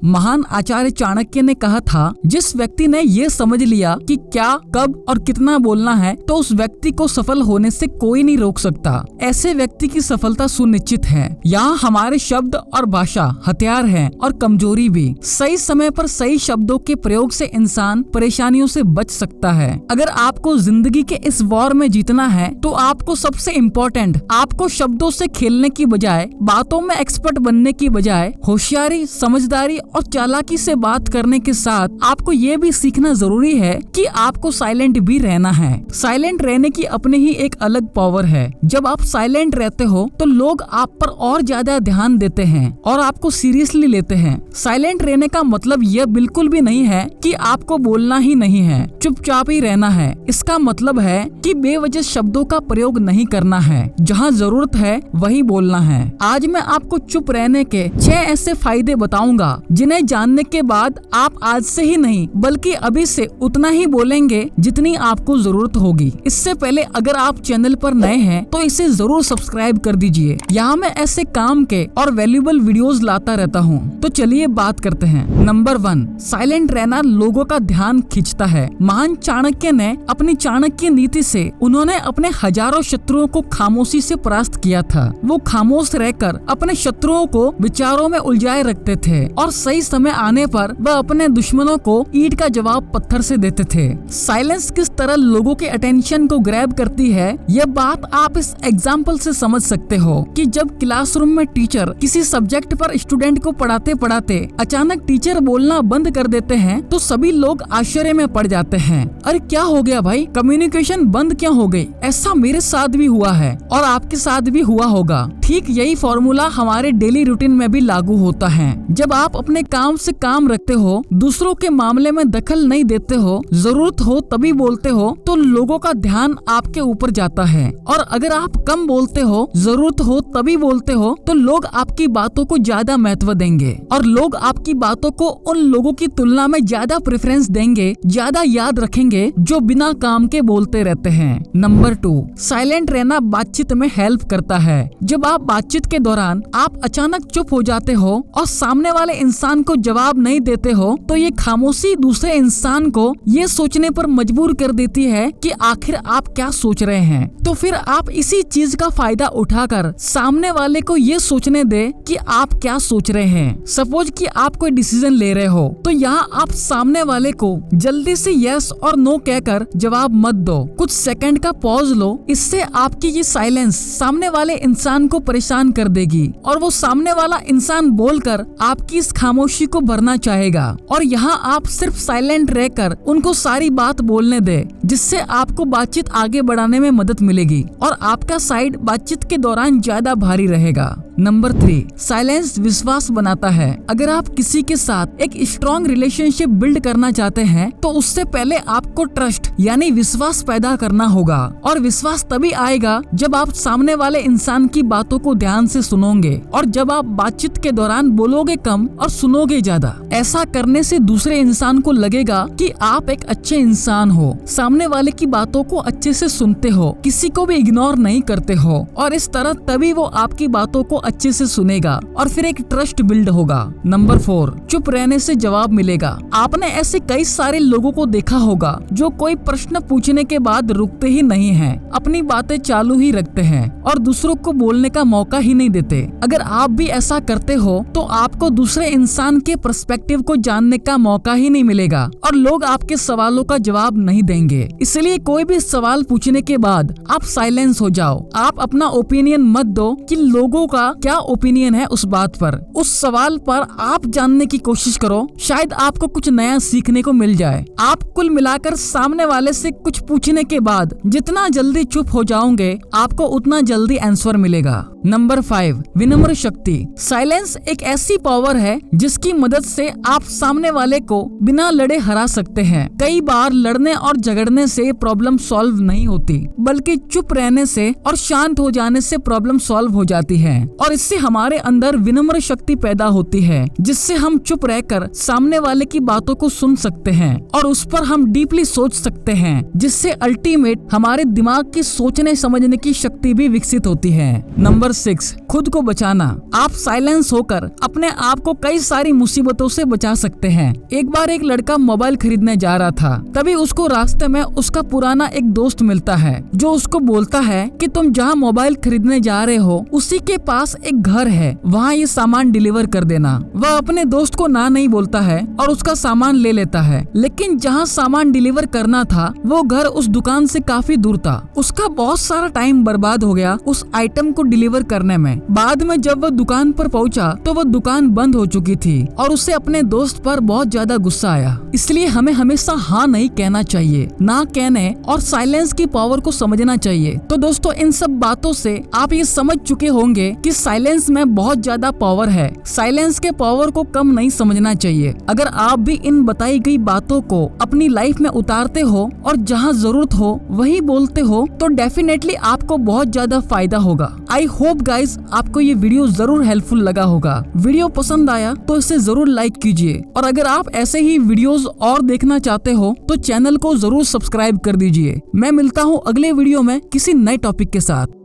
महान आचार्य चाणक्य ने कहा था, जिस व्यक्ति ने ये समझ लिया कि क्या, कब और कितना बोलना है, तो उस व्यक्ति को सफल होने से कोई नहीं रोक सकता। ऐसे व्यक्ति की सफलता सुनिश्चित है। यहाँ हमारे शब्द और भाषा हथियार है और कमजोरी भी। सही समय पर सही शब्दों के प्रयोग से इंसान परेशानियों से बच सकता है। अगर आपको जिंदगी के इस वॉर में जीतना है तो आपको सबसे इम्पोर्टेंट, आपको शब्दों से खेलने की बजाय, बातों में एक्सपर्ट बनने की बजाय होशियारी, समझदारी और चालाकी से बात करने के साथ आपको ये भी सीखना जरूरी है कि आपको साइलेंट भी रहना है। साइलेंट रहने की अपनी ही एक अलग पावर है। जब आप साइलेंट रहते हो तो लोग आप पर और ज्यादा ध्यान देते हैं और आपको सीरियसली लेते हैं। साइलेंट रहने का मतलब यह बिल्कुल भी नहीं है कि आपको बोलना ही नहीं है, चुपचाप ही रहना है। इसका मतलब है कि बेवजह शब्दों का प्रयोग नहीं करना है, जहाँ जरूरत है वही बोलना है। आज मैं आपको चुप रहने के 6 ऐसे फायदे बताऊंगा जिन्हें जानने के बाद आप आज से ही नहीं बल्कि अभी से उतना ही बोलेंगे जितनी आपको जरूरत होगी। इससे पहले अगर आप चैनल पर नए हैं तो इसे जरूर सब्सक्राइब कर दीजिए। यहाँ मैं ऐसे काम के और वैल्यूएबल वीडियोस लाता रहता हूँ। तो चलिए बात करते हैं। नंबर 1, साइलेंट रहना लोगों का ध्यान खींचता है। महान चाणक्य ने अपनी चाणक्य नीति से उन्होंने अपने हजारों शत्रुओं को खामोशी से परास्त किया था। वो खामोश रहकर अपने शत्रुओं को विचारों में उलझाए रखते थे और सही समय आने पर वह अपने दुश्मनों को ईंट का जवाब पत्थर से देते थे। साइलेंस किस तरह लोगों के अटेंशन को ग्रैब करती है, यह बात आप इस एग्जाम्पल से समझ सकते हो कि जब क्लासरूम में टीचर किसी सब्जेक्ट पर स्टूडेंट को पढ़ाते पढ़ाते अचानक टीचर बोलना बंद कर देते हैं तो सभी लोग आश्चर्य में पड़ जाते हैं। अरे क्या हो गया भाई, कम्युनिकेशन बंद क्यों हो गई? ऐसा मेरे साथ भी हुआ है और आपके साथ भी हुआ होगा। ठीक यही फॉर्मूला हमारे डेली रूटीन में भी लागू होता है। जब आप अपने काम से काम रखते हो, दूसरों के मामले में दखल नहीं देते हो, जरूरत हो तभी बोलते हो, तो लोगों का ध्यान आपके ऊपर जाता है। और अगर आप कम बोलते हो, जरूरत हो तभी बोलते हो, तो लोग आपकी बातों को ज्यादा महत्व देंगे और लोग आपकी बातों को उन लोगों की तुलना में ज्यादा प्रेफरेंस देंगे, ज्यादा याद रखेंगे जो बिना काम के बोलते रहते हैं। नंबर 2, साइलेंट रहना बातचीत में हेल्प करता है। जब आप बातचीत के दौरान आप अचानक चुप हो जाते हो और सामने वाले इंसान को जवाब नहीं देते हो तो ये खामोशी दूसरे इंसान को ये सोचने पर मजबूर कर देती है कि आखिर आप क्या सोच रहे हैं। तो फिर आप इसी चीज का फायदा उठाकर सामने वाले को ये सोचने दे कि आप क्या सोच रहे हैं। सपोज कि आप कोई डिसीजन ले रहे हो तो यहाँ आप सामने वाले को जल्दी से यस और नो कहकर जवाब मत दो, कुछ सेकंड का पॉज लो। इससे आपकी ये साइलेंस सामने वाले इंसान को परेशान कर देगी और वो सामने वाला इंसान बोलकर आपकी इस खामोशी को भरना चाहेगा और यहाँ आप सिर्फ साइलेंट रहकर उनको सारी बात बोलने दे, जिससे आपको बातचीत आगे बढ़ाने में मदद मिलेगी और आपका साइड बातचीत के दौरान ज्यादा भारी रहेगा। नंबर 3, साइलेंस विश्वास बनाता है। अगर आप किसी के साथ एक स्ट्रॉन्ग रिलेशनशिप बिल्ड करना चाहते हैं तो उससे पहले आपको ट्रस्ट यानी विश्वास पैदा करना होगा और विश्वास तभी आएगा जब आप सामने वाले इंसान की बातों को ध्यान से सुनोगे और जब आप बातचीत के दौरान बोलोगे कम और सुनोगे ज्यादा। ऐसा करने से दूसरे इंसान को लगेगा कि आप एक अच्छे इंसान हो, सामने वाले की बातों को अच्छे से सुनते हो, किसी को भी इग्नोर नहीं करते हो और इस तरह तभी वो आपकी बातों को अच्छे से सुनेगा और फिर एक ट्रस्ट बिल्ड होगा। नंबर 4, चुप रहने से जवाब मिलेगा। आपने ऐसे कई सारे लोगों को देखा होगा जो कोई प्रश्न पूछने के बाद रुकते ही नहीं हैं, अपनी बातें चालू ही रखते हैं और दूसरों को बोलने का मौका ही नहीं देते। अगर आप भी ऐसा करते हो तो आपको दूसरे इंसान के पर्सपेक्टिव को जानने का मौका ही नहीं मिलेगा और लोग आपके सवालों का जवाब नहीं देंगे। इसलिए कोई भी सवाल पूछने के बाद आप साइलेंस हो जाओ। आप अपना ओपिनियन मत दो कि लोगों का क्या ओपिनियन है उस बात पर। उस सवाल पर आप जानने की कोशिश करो, शायद आपको कुछ नया सीखने को मिल जाए। आप कुल मिलाकर सामने वाले से कुछ पूछने के बाद जितना जल्दी चुप हो जाओगे आपको उतना जल्दी आंसर मिलेगा। नंबर 5, विनम्र शक्ति। साइलेंस एक ऐसी पावर है जिसकी मदद से आप सामने वाले को बिना लड़े हरा सकते हैं। कई बार लड़ने और झगड़ने से प्रॉब्लम सॉल्व नहीं होती, बल्कि चुप रहने से और शांत हो जाने से प्रॉब्लम सॉल्व हो जाती है और इससे हमारे अंदर विनम्र शक्ति पैदा होती है, जिससे हम चुप रहकर सामने वाले की बातों को सुन सकते हैं और उस पर हम डीपली सोच सकते हैं, जिससे अल्टीमेट हमारे दिमाग की सोचने समझने की शक्ति भी विकसित होती है। नंबर 6, खुद को बचाना। आप साइलेंस होकर अपने आप को कई सारी मुसीबतों से बचा सकते हैं। एक बार एक लड़का मोबाइल खरीदने जा रहा था, तभी उसको रास्ते में उसका पुराना एक दोस्त मिलता है जो उसको बोलता है कि तुम जहाँ मोबाइल खरीदने जा रहे हो उसी के पास एक घर है, वहाँ ये सामान डिलीवर कर देना। वह अपने दोस्त को ना नहीं बोलता है और उसका सामान ले लेता है, लेकिन जहाँ सामान डिलीवर करना था वो घर उस दुकान से काफी दूर था। उसका बहुत सारा टाइम बर्बाद हो गया उस आइटम को डिलीवर करने में। बाद में जब वह दुकान पर पहुंचा तो वह दुकान बंद हो चुकी थी और उसे अपने दोस्त पर बहुत ज्यादा गुस्सा आया। इसलिए हमें हमेशा हाँ नहीं कहना चाहिए, ना कहने और साइलेंस की पावर को समझना चाहिए। तो दोस्तों, इन सब बातों से आप ये समझ चुके होंगे कि साइलेंस में बहुत ज्यादा पावर है। साइलेंस के पावर को कम नहीं समझना चाहिए। अगर आप भी इन बताई गई बातों को अपनी लाइफ में उतारते हो और जहाँ जरूरत हो वही बोलते हो तो डेफिनेटली आपको बहुत ज्यादा फायदा होगा। आई होप गाइज आपको ये वीडियो जरूर हेल्पफुल लगा होगा। वीडियो पसंद आया तो इसे जरूर लाइक कीजिए और अगर आप ऐसे ही वीडियोस और देखना चाहते हो तो चैनल को जरूर सब्सक्राइब कर दीजिए। मैं मिलता हूँ अगले वीडियो में किसी नए टॉपिक के साथ।